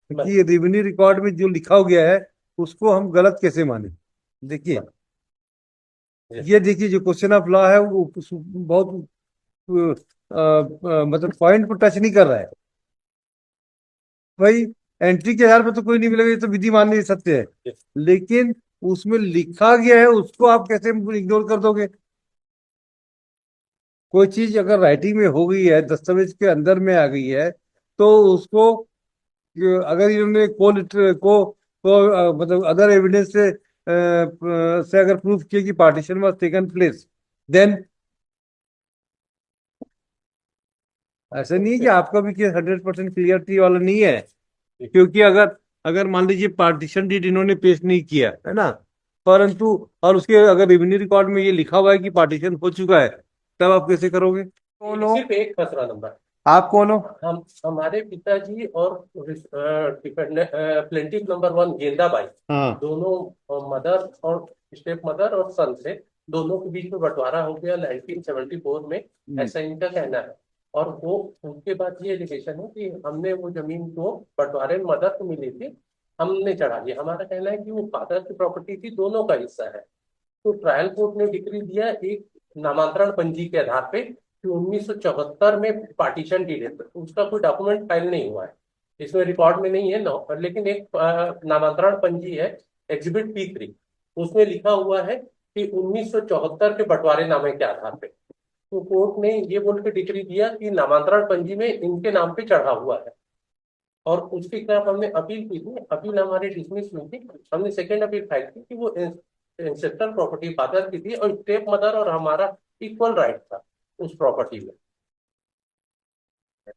कि ये revenue record में जो लिखा हो गया है उसको हम गलत कैसे माने। देखिए, ये देखिए जो क्वेश्चन ऑफ लॉ है वो बहुत मतलब पॉइंट पर टच नहीं कर रहा है भाई। एंट्री के आधार पर तो कोई नहीं मिलेगा, ये तो विधि मान्य सत्य है, लेकिन उसमें लिखा गया है उसको आप कैसे इग्नोर कर दोगे। कोई चीज अगर राइटिंग में हो गई है, दस्तावेज के अंदर में आ गई है, तो उसको अगर इन्होंने मतलब अदर एविडेंस से अगर प्रूफ किया कि partition was taken place, then ऐसा नहीं है कि आपका भी केस 100% क्लियरिटी वाला नहीं है। क्योंकि अगर अगर मान लीजिए पार्टीशन डीड इन्होंने पेश नहीं किया है ना, परंतु और उसके अगर रेवेन्यू रिकॉर्ड में ये लिखा हुआ है कि पार्टीशन हो चुका है, तब आप कैसे करोगे। कौन हो सिर्फ एक खसरा नंबर। आप, कौन हो। हम हमारे पिताजी और प्लेंटिफ नंबर वन गेंदाबाई, हाँ। दोनों मदर और स्टेप मदर और सन थे। दोनों के बीच में बंटवारा हो गया 1974 में, हम्म। ऐसा इनका कहना है। और वो उसके बाद ये एलिगेशन है कि हमने वो जमीन को बंटवारे में मदर को मिली थी, हमने चढ़ा दिया। हमारा कहना है कि वो फादर की प्रॉपर्टी थी, दोनों का हिस्सा है। तो ट्रायल कोर्ट ने डिक्री दिया एक नामांतरण पंजी के आधार पे कि 1974 में पार्टीशन डीड है, तो उसका कोई डॉक्यूमेंट फाइल नहीं हुआ है, इसमें रिकॉर्ड में नहीं है नो, लेकिन एक नामांतरण पंजी है, एग्जिबिट P3, उसमें लिखा हुआ है कि 1974 के बंटवारे के आधार पे। तो कोर्ट ने ये बोल के डिक्री दिया कि नामांतरण पंजी में इनके नाम पे चढ़ा हुआ है। और उसके खिलाफ हमने अपील की थी, अपील हमारी डिसमिस हुई थी। हमने सेकेंड अपील फाइल की कि वो इंसेस्टर प्रॉपर्टी फादर की थी और स्टेप मदर और हमारा इक्वल राइट था उस प्रॉपर्टी में।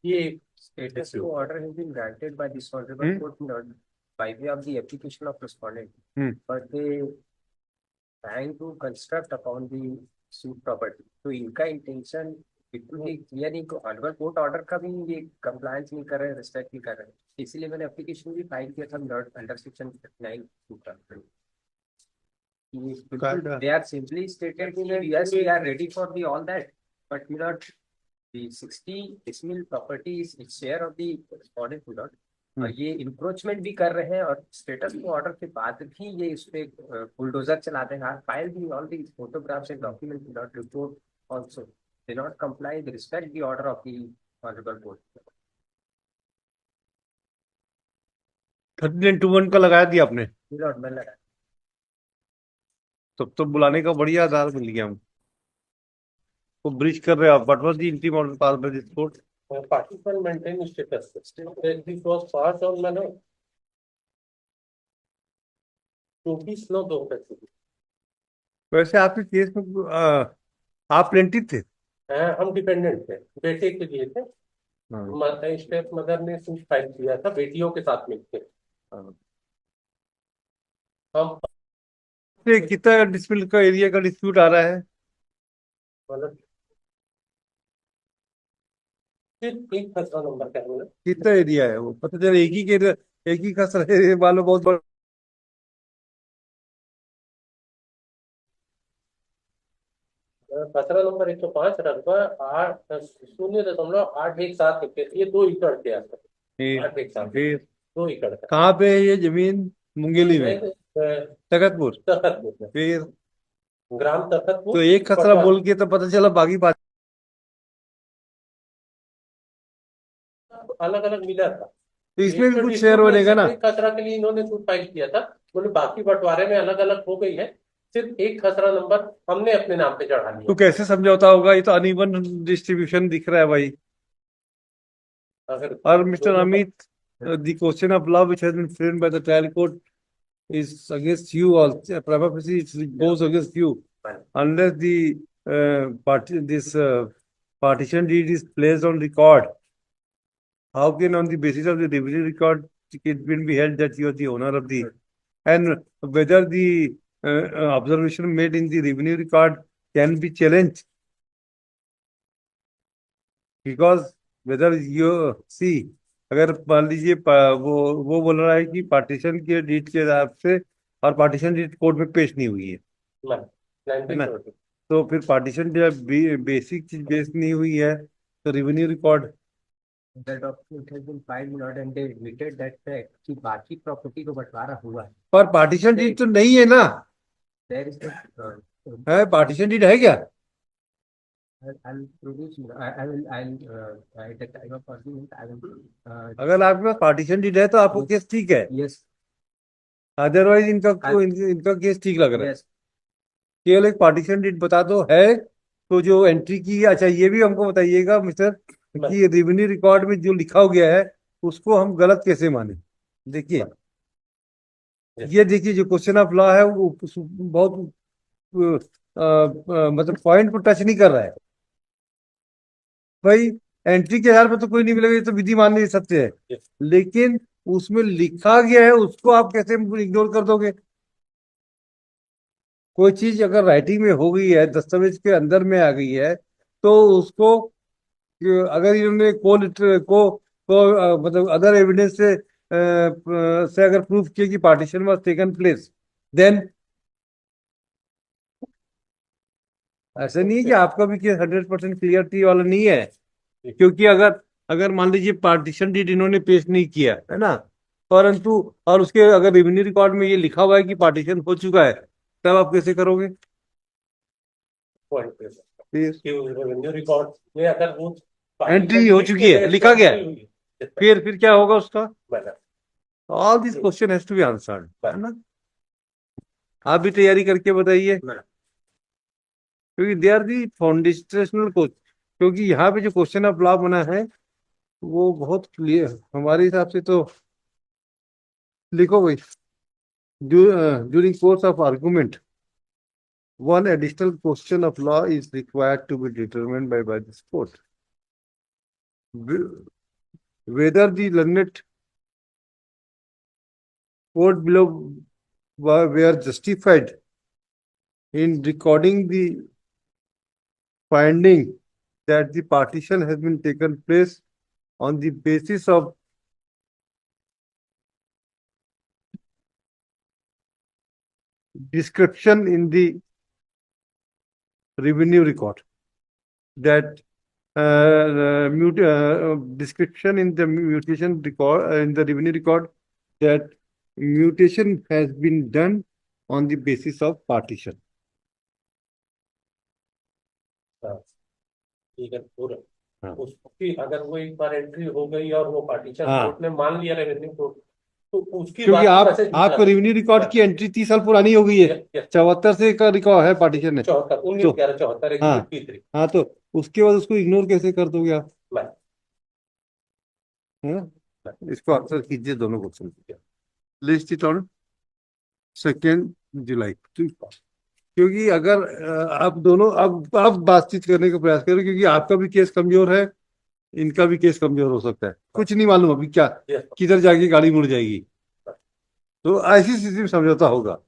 ये Status quo order has been granted by this honorable court not by way of the application of respondent, hmm. but they trying to construct upon the suit property. तो इनका intention बिल्कुल ही clear नहीं, को honorable court order का भी ये compliance नहीं कर रहे, रिस्पेक्ट नहीं कर रहे, इसीलिए मैंने एप्लीकेशन भी फाइल किया था under section 9 they are simply stated that yes we are ready for the all that, but we not the 60 decimal property is its share of the respondent who not, और ये encroachment भी कर रहे हैं और status को order के बाद भी ये इस पे बुलडोजर चलाते हैं। फाइल भी all the photographs and document not report also they not comply the respect the order of the honourable court. 13-1 का लगाया दिया आपने। मैं लगा तब तो बुलाने का बढ़िया आधार मिल गया हमको। ब्रिज कर रहे हो आप, what was the interim order pass by this court. Participant maintain status this was pass on मैंने 24/9/2025। वैसे आपके केस में आप प्लेंटिव थे। हम डिपेंडेंट थे, बेटे के लिए थे। हाँ। स्टेप मदर ने सूट फाइल किया था बेटियों के साथ मिलकर। हाँ। हम ये कितना डिस्प्यूट का एरिया का डिस्प्यूट आ रहा है। मतलब सिर्फ एक खसरा नंबर का है। कितना एरिया है वो, पता चला एक ही का एरिया वालों बहुत बड़ा। खसरा नंबर 105 रकबा 0.817 एकड़, ये 2 एकड़ के आसपास। 8 एकड़, फिर 2 एकड़ का कहाँ पे है ये जमीन। मुंगेली में। है। तखतपुर। तखतपुर में, फिर ग्राम तो तखतपुर, एक खसरा पटना। बोल के तो पता चला बाकी बात। अलग अलग मिला था। तो इसमें भी एक कुछ शेयर डिस्प्यूट में बनेगा सिर्फ ना। एक खसरा के लिए इन्होंने सूट फाइल किया था, बोले बाकी बंटवारे में अलग अलग हो गई है, सिर्फ एक खसरा नंबर हमने अपने नाम पे चढ़ा तो लिया। कैसे समझौता होगा, ये तो अनइवन डिस्ट्रीब्यूशन दिख रहा है भाई। अगर और मिस्टर दोनों का Amit, the question of law which has been framed by the trial court is against you also. Prima facie it goes against you unless the partition deed is placed on record. How can on the basis of the revenue record it will be held that you are the owner of the, and whether the observation made in the revenue record can be challenged, because whether you see, अगर मान लीजिए वो बोल रहा है कि partition के deed के हिसाब से, और पार्टीशन डीड कोर्ट में पेश नहीं हुई है ना। 1970। तो फिर पार्टीशन जब बेसिक चीज बेस नहीं हुई है, तो revenue record The document has been filed not and they admitted that fact कि बाकी प्रॉपर्टी को बंटवारा हुआ है. पर पार्टीशन डीड तो नहीं है ना, There is the है पार्टीशन डीड है क्या? I'll produce. At the time of argument, I will. अगर आपके पास पार्टीशन डीड है तो आपको केस ठीक है, Yes. अदरवाइज इनका केस ठीक लग रहा है. Yes. केवल एक पार्टीशन डीड बता दो है तो जो एंट्री की है, अच्छा ये भी हमको बताइएगा मिस्टर कि रेवेन्यू रिकॉर्ड में जो लिखा हो गया है उसको हम गलत कैसे माने. देखिए ये देखिए जो क्वेश्चन ऑफ लॉ है वो बहुत मतलब पॉइंट को टच नहीं कर रहा है. भाई एंट्री के आधार पर तो कोई नहीं मिलेगा, ये तो विधि मान्य सत्य है, लेकिन उसमें लिखा गया है उसको आप कैसे इग्नोर कर दोगे? कोई चीज अगर राइटिंग में हो गई है, दस्तावेज के अंदर में आ गई है, तो उसको अगर इन्होंने मतलब अदर एविडेंस से अगर प्रूफ किया कि partition was taken place, then ऐसा नहीं है कि आपका भी केस 100% क्लियरिटी वाला नहीं है. क्योंकि अगर अगर मान लीजिए पार्टीशन डीड इन्होंने पेश नहीं किया है ना, परंतु और उसके अगर रेवेन्यू रिकॉर्ड में ये लिखा हुआ है कि पार्टीशन हो चुका है, तब आप कैसे करोगे? पॉइंट पे कि रेवेन्यू रिकॉर्ड में अगर वो एंट्री हो चुकी है, लिखा गया है, फिर क्या होगा उसका? All this question has to be answered, है ना. आप भी तैयारी करके बताइए, क्योंकि they are the foundational question. क्योंकि यहाँ पे जो क्वेश्चन ऑफ लॉ बना है वो बहुत क्लियर हमारे हिसाब से. तो लिखो भाई, during course of argument one additional question of law is required to be determined by this court. Whether the learned court below were justified in recording the finding that the partition has been taken place on the basis of description in the revenue record, that description in the mutation record in the revenue record, that mutation has been done on the basis of partition. ठीक है पूरा. हाँ. उसकी अगर वो एक बार entry हो गई और वो पार्टीशन हाँ. कोर्ट ने मान लिया रेवेन्यू कोर्ट, तो उसकी क्योंकि बात आप आपको रेवेन्यू रिकॉर्ड की एंट्री 30 साल पुरानी हो गई है. 74 से का रिकॉर्ड है पार्टीशन है, 74 हाँ. हाँ, तो उसके बाद उसको इग्नोर कैसे कर दोगे आप? इसको आंसर कीजिए दोनों क्वेश्चन. लिस्ट इट ऑन 2 जुलाई. क्योंकि अगर आप दोनों अब बातचीत करने का प्रयास करो, क्योंकि आपका भी केस कमजोर है, इनका भी केस कमजोर हो सकता है. कुछ नहीं मालूम अभी क्या किधर जाके गाड़ी मुड़ जाएगी. तो ऐसी स्थिति में समझौता होगा.